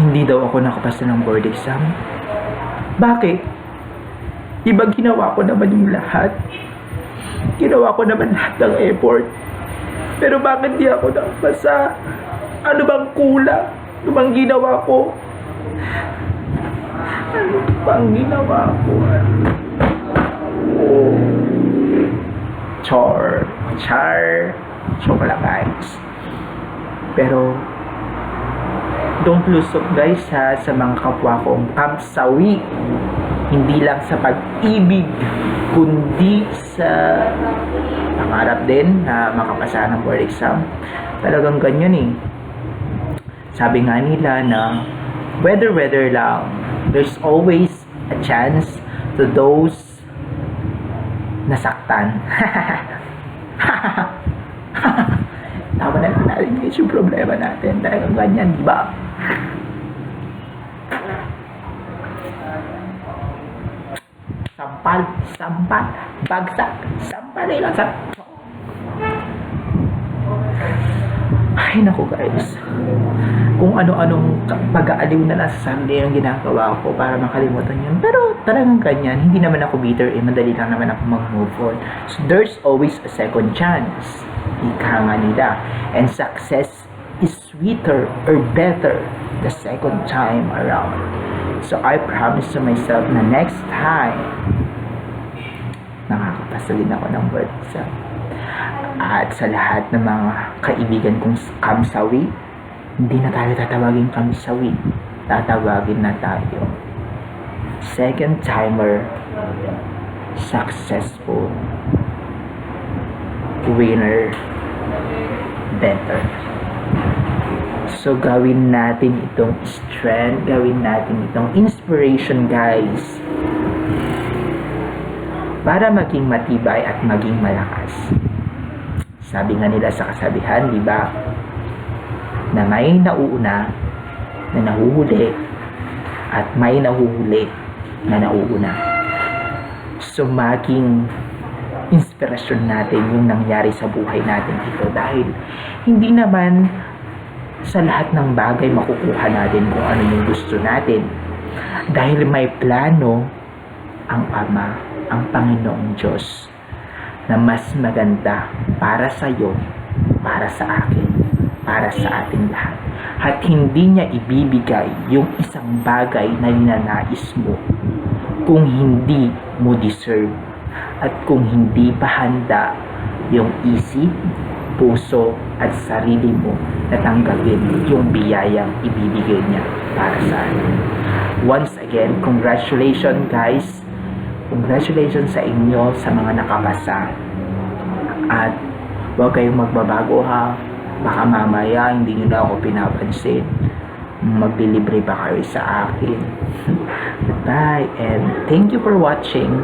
hindi daw ako nakapasa ng board exam. Bakit? Diba ginawa ko naman yung lahat? Ginawa ko naman lahat ng effort. Pero bakit di ako nakapasa? Ano bang kulang? Ano bang ginawa ko? Ano bang ginawa ko? Oh. Char. Joke lang guys. Pero don't lose hope guys ha, sa mga kapwa kong kamsawi. Hindi lang sa pag-ibig, kundi sa pangarap din na makapasa ng board exam. Talagang ganyan eh. Sabi nga nila na whether lang, there's always a chance to those nasaktan. Tama na lang natin guys yung problema natin. Talagang ganyan, di ba? Sampal, bagsak, sampal lang sa... Ay naku guys, kung ano-anong pag-aaliw na lang sa sarili yung ginagawa ko para makalimutan yun. Pero talagang ganyan, hindi naman ako bitter eh, madali lang naman ako mag-move on. So there's always a second chance. Ika nga nila. And success is sweeter or better the second time around. So I promise to myself na next time, nakakapasa din ako ng board exam. At sa lahat ng mga kaibigan kong kamsawi, hindi na tayo tatawagin kamsawi. Tatawagin na tayo second timer, successful, winner, better. So gawin natin itong strength, gawin natin itong inspiration guys, para maging matibay at maging malakas. Sabi nga nila sa kasabihan, di ba? Na may nauuna na nahuhuli at may nahuhuli na nauuna. So maging inspirasyon natin yung nangyari sa buhay natin ito, dahil hindi naman sa lahat ng bagay makukuha natin kung ano yung gusto natin, dahil may plano ang Ama, ang Panginoong Diyos, na mas maganda para sa iyo, para sa akin, para sa ating lahat. At hindi niya ibibigay yung isang bagay na ninanais mo kung hindi mo deserve, at kung hindi pa handa yung isip, puso at sarili mo na tanggapin yung biyayang ibibigay niya para sa atin. Once again, congratulations guys. Congratulations sa inyo sa mga nakapasa. At huwag kayong magbabago ha. Baka mamaya hindi nyo na ako pinapansin. Maglilibre pa kayo sa akin. Goodbye and thank you for watching.